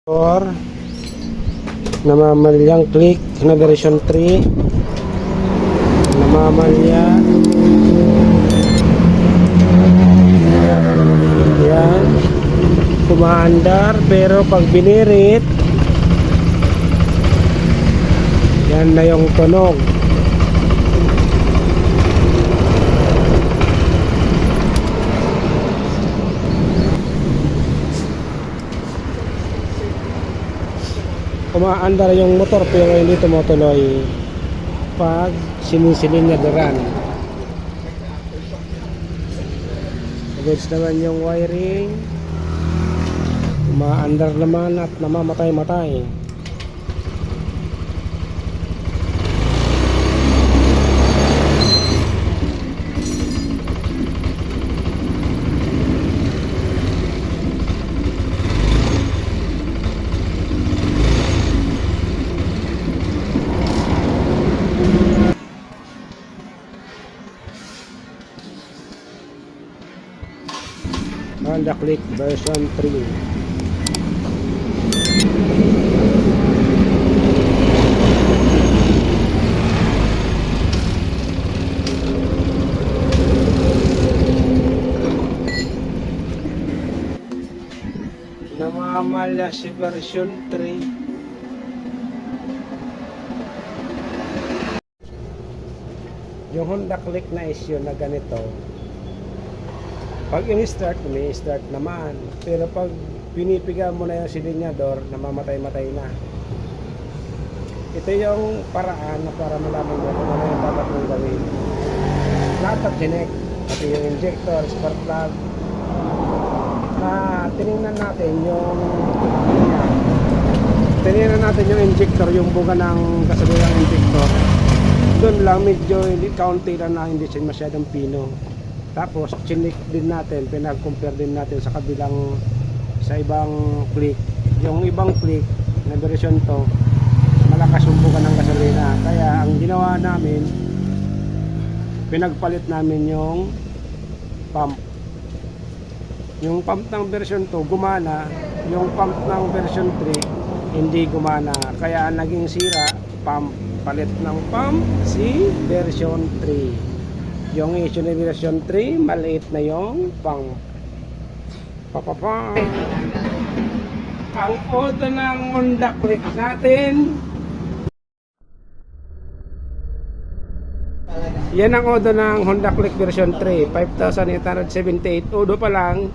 Or namamalyang click na version 3, namamalya. Yan, kumaandar pero pag binirit yan na yung tunog. Kumaandar yung motor pero hindi tumutuloy pag sinisinyaduran. Goods naman yung wiring, kumaandar naman at namamatay-matay. Honda Click version 3. Namamalya si version 3. Yung Honda Click na issue na ganito, pag in-start, may-start naman. Pero pag pinipiga mo na yung silinyador, namamatay-matay na. Ito yung paraan na para malaman mo kung ano yung dapat mong gawin. Lahat ng chinek, pati yung injector, spark plug, na tinignan natin yung injector, yung buga ng kasalulang injector. Doon lang medyo kaunti lang na hindi siya masyadong pino. Tapos chinik din natin, pinag-compare din natin sa kabilang, sa ibang click. Yung ibang click na version to, malakas yung buga ng gasolina. Kaya ang ginawa namin, pinagpalit namin yung pump. Yung pump ng version 2 gumana, yung pump ng version 3 hindi gumana. Kaya ang naging sira, pump. Palit ng pump si version 3. Yung issue na version 3, maliit na yung pump. Ang auto ng Honda Click natin, yan ang auto ng Honda Click version 3, 5,878. Auto pa lang,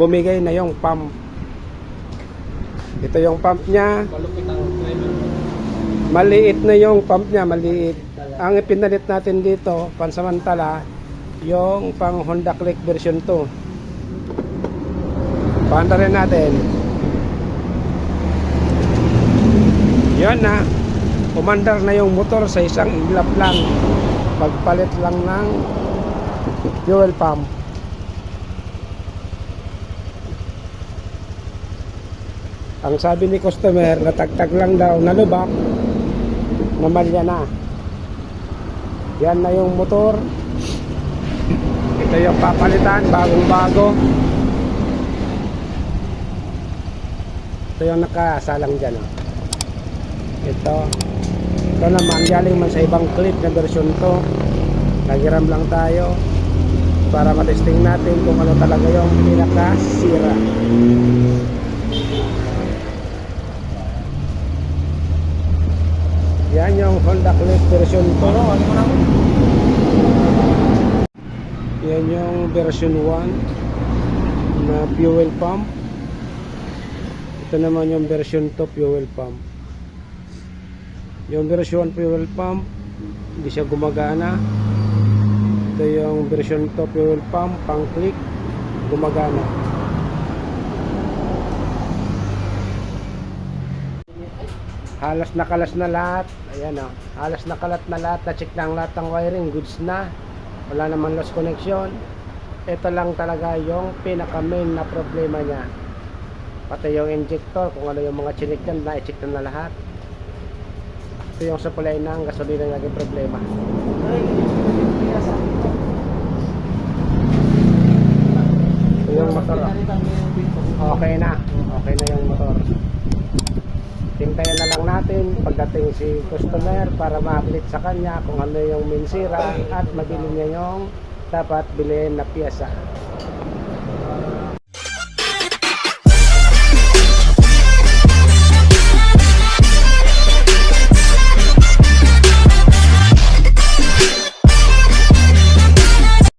bumigay na yung pump. Ito yung pump niya. Maliit na yung pump niya, maliit. Ang ipinalit natin dito, pansamantala, yung pang Honda Click version 2. Paandarin natin. Yan na. Umandar na yung motor sa isang iglap lang. Pagpalit lang ng fuel pump. Ang sabi ni customer, natagtag lang daw na lubak, namalya na. Yan na yung motor. Ito yung papalitan, bagong bago. Ito yung nakasalang dyan. Ito naman, galing man sa ibang clip na version to. Nagiram lang tayo para matesting natin kung ano talaga yung pinakasira. Yan yung Honda Click version 2. Yan yung version 1 na fuel pump. Ito naman yung version 2 fuel pump. Yung version 1 fuel pump, hindi siya gumagana. Ito yung version 2 fuel pump, pang click, gumagana. Halos nakalas na lahat. Ayan o, halos nakalat na lahat. Na-check na ang lahat ng wiring, goods na. Wala naman lost connection. Ito lang talaga yung pinaka main na problema niya. Pati yung injector, kung ano yung mga chinik dyan, na-check na lahat. Ito yung supply ng gasolina na naging problema. Ito yung motor. Okay na yung motor. natin pagdating si customer para ma-update sa kanya kung ano yung minsira at mabili niya yung dapat bilhin na piyesa.